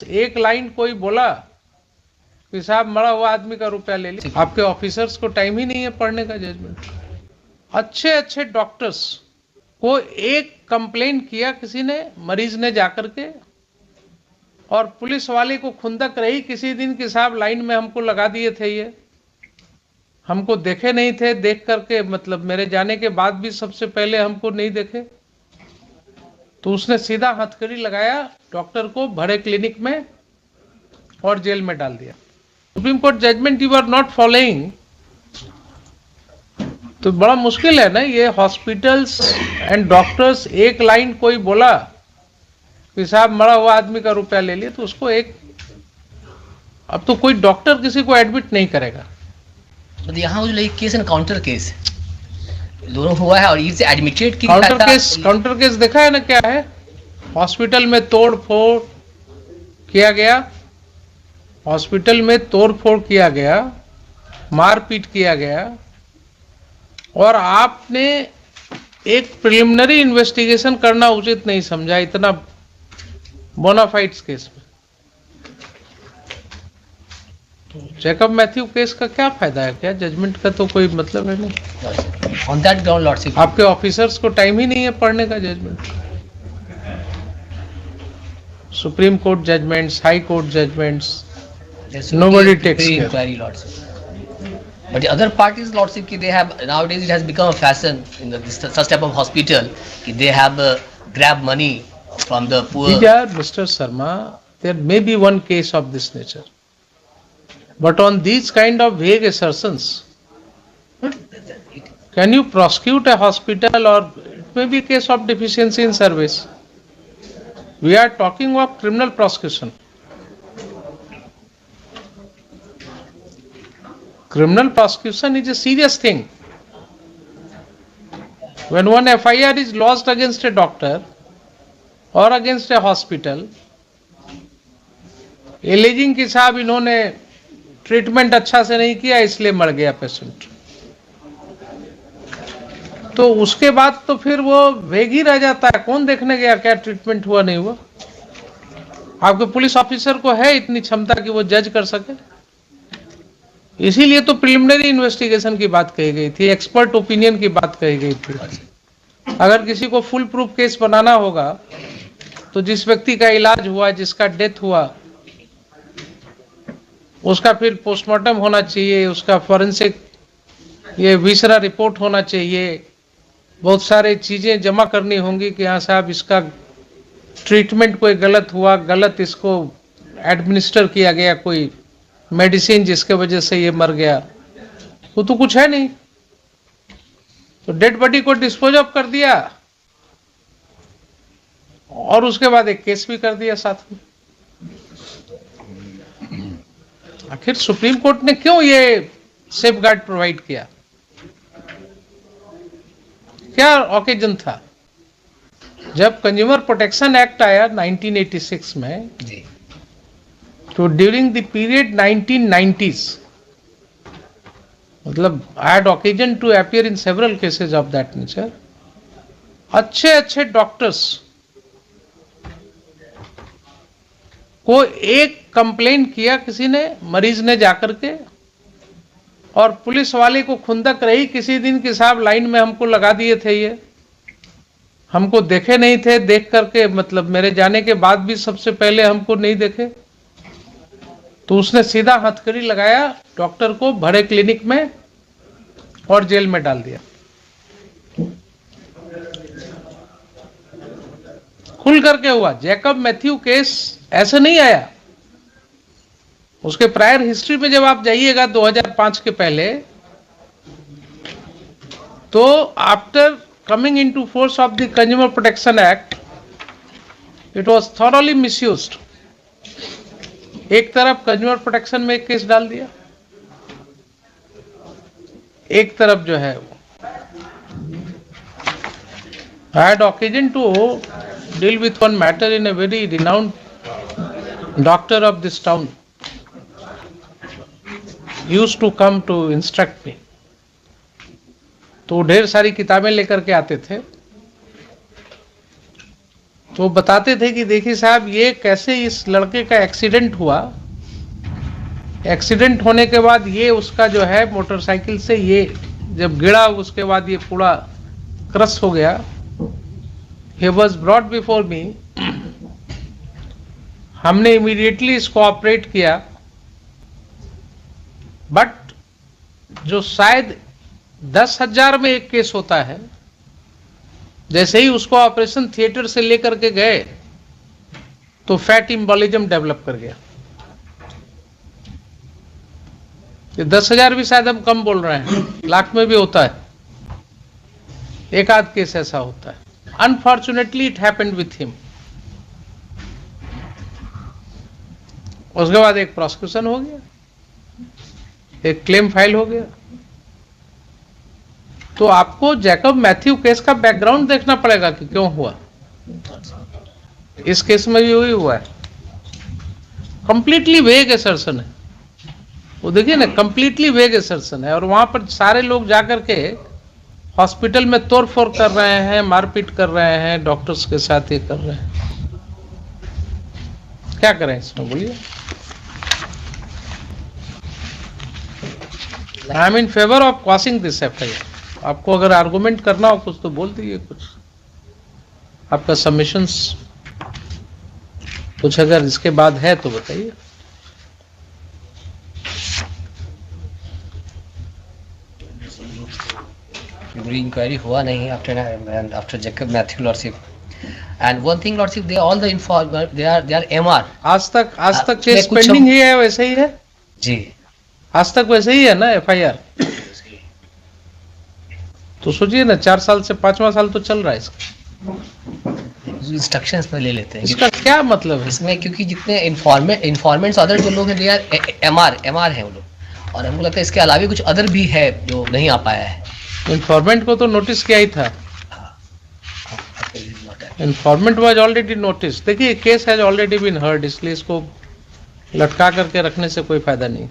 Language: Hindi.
एक लाइन कोई बोला कि साहब मरा हुआ आदमी का रुपया ले लिया। आपके ऑफिसर्स को टाइम ही नहीं है पढ़ने का जजमेंट। अच्छे अच्छे डॉक्टर्स को एक कंप्लेन किया किसी ने, मरीज ने जाकर के, और पुलिस वाले को खुंदक रही किसी दिन कि साहब लाइन में हमको लगा दिए थे, ये हमको देखे नहीं थे, देख करके मतलब मेरे जाने के बाद भी सबसे पहले हमको नहीं देखे। तो उसने सीधा हथकड़ी लगाया डॉक्टर को, भरे क्लिनिक में और जेल में डाल दिया। Supreme Court judgment you are not following, तो बड़ा मुश्किल है ना ये। हॉस्पिटल्स एंड डॉक्टर्स, एक लाइन कोई बोला कि साहब मरा हुआ आदमी का रुपया ले लिया, तो उसको एक, अब तो कोई डॉक्टर किसी को एडमिट नहीं करेगा। तो यहाँ जो केस एंड काउंटर केस दोनों हुआ है और इसे एडमिटेड की काउंटर केस देखा है ना क्या है। हॉस्पिटल में तोड़ फोड़ किया गया, हॉस्पिटल में तोड़ फोड़ किया गया, मारपीट किया गया, और आपने एक प्रिलिमिनरी इन्वेस्टिगेशन करना उचित नहीं समझा इतना बोनाफाइड्स केस में। जैकब मैथ्यू केस का क्या फायदा है? क्या जजमेंट का तो कोई मतलब है नहीं। ऑन दैट ग्राउंड लॉर्डशिप आपके ऑफिसर्स को टाइम ही नहीं है पढ़ने का judgment. Supreme Court judgments, High Court judgments, nobody takes care. Inquiry lordship. But the other parties lordship ki they have nowadays, it has become a fashion in such type of hospital ki they have grab money from the poor. Mr. Sharma, there may be one case of this nature, but on these kind of vague assertions, can you prosecute a hospital? Or it may be a case of deficiency in service. We are talking of criminal prosecution. Criminal prosecution is a serious thing. When one FIR is lodged against a doctor or against a hospital, alleging कि साहब इन्होंने ट्रीटमेंट अच्छा से नहीं किया इसलिए मर गया पेशेंट, तो उसके बाद तो फिर वो वेग ही रह जाता है। कौन देखने गया क्या ट्रीटमेंट हुआ नहीं हुआ? आपके पुलिस ऑफिसर को है इतनी क्षमता कि वो जज कर सके? इसीलिए तो प्रिलिमिनरी इन्वेस्टिगेशन की बात कही गई थी, एक्सपर्ट ओपिनियन की बात कही गई थी। अगर किसी को फुल प्रूफ केस बनाना होगा तो जिस व्यक्ति का इलाज हुआ, जिसका डेथ हुआ, उसका फिर पोस्टमार्टम होना चाहिए, उसका फॉरेंसिक ये विसरा रिपोर्ट होना चाहिए, बहुत सारी चीजें जमा करनी होंगी कि हाँ साहब इसका ट्रीटमेंट कोई गलत हुआ, गलत इसको एडमिनिस्टर किया गया कोई मेडिसिन जिसके वजह से ये मर गया, वो तो कुछ है नहीं। तो डेड बॉडी को डिस्पोज ऑफ कर दिया और उसके बाद एक केस भी कर दिया साथ में। आखिर सुप्रीम कोर्ट ने क्यों ये सेफ गार्ड प्रोवाइड किया? क्या ओकेजन था? जब कंज्यूमर प्रोटेक्शन एक्ट आया 1986 में, तो ड्यूरिंग द पीरियड 1990s, मतलब I had occasion to appear in several cases of that nature. अच्छे अच्छे डॉक्टर्स को एक कंप्लेन किया किसी ने, मरीज ने जाकर के, और पुलिस वाले को खुंदक रही किसी दिन कि साहब लाइन में हमको लगा दिए थे, ये हमको देखे नहीं थे, देख करके मतलब मेरे जाने के बाद भी सबसे पहले हमको नहीं देखे। तो उसने सीधा हथकड़ी लगाया डॉक्टर को, भरे क्लिनिक में और जेल में डाल दिया। खुल करके हुआ। जैकब मैथ्यू केस ऐसे नहीं आया। उसके प्रायर हिस्ट्री में जब आप जाइएगा 2005 के पहले, तो after coming into force of the consumer protection act, it was thoroughly misused. एक तरफ कंज्यूमर प्रोटेक्शन में एक केस डाल दिया, एक तरफ जो है I had occasion to deal with one matter in a very renowned doctor of this town. Used to come to instruct me. तो ढेर सारी किताबें लेकर के आते थे तो बताते थे कि देखिए साहब, ये कैसे इस लड़के का एक्सीडेंट हुआ, एक्सीडेंट होने के बाद ये उसका जो है मोटरसाइकिल से ये जब गिरा, उसके बाद ये पूरा क्रश हो गया. He was brought before me. हमने इमीडिएटली इसको ऑपरेट किया, बट जो शायद 10,000 में एक केस होता है, जैसे ही उसको ऑपरेशन थिएटर से लेकर के गए तो फैट इम्बोलिज्म डेवलप कर गया. ये 10,000 भी शायद हम कम बोल रहे हैं, लाख में भी होता है, एक आध केस ऐसा होता है. Unfortunately it happened with him. उसके बाद एक प्रोसिक्यूशन हो गया, एक क्लेम फाइल हो गया. तो आपको जैकब मैथ्यू केस का बैकग्राउंड देखना पड़ेगा कि क्यों हुआ. इस केस में भी वही हुआ है. कंप्लीटली वेग असर्शन है वो, देखिए ना, कंप्लीटली वेग असर्शन है. और वहां पर सारे लोग जाकर के हॉस्पिटल में तोड़फोड़ कर रहे हैं, मारपीट कर रहे हैं, डॉक्टर्स के साथ ये कर रहे हैं. क्या करें इसमें, बोलिए. I am in favour of quashing this FIR. आपको अगर आर्गुमेंट करना हो कुछ तो बोल दीजिए, कुछ आपका सबमिशंस कुछ अगर इसके बाद है तो बताइए. Inquiry हुआ नहीं after Jacob Matthew lordship. And one thing lordship, they all the informer, they are MR. आज तक केस पेंडिंग ही है, वैसे ही है जी. आज तक वैसे ही है ना एफआईआर. तो सोचिए ना, 4 साल से 5वां साल तो चल रहा है इसका. इंस्ट्रक्शंस में ले लेते हैं. इसका क्या मतलब है इसमें, क्योंकि जितने इन्फॉर्मेंट्स अदर जो लोग हैं, दे आर एमआर हैं वो लोग. और हमको लगता है इसके अलावा कुछ अदर भी है जो नहीं आ पाया है. इन्फॉर्मेंट को तो नोटिस किया ही था. Informant was already notice. देखिए, case has already been heard, इसलिए इसको लटका करके रखने से कोई फायदा नहीं.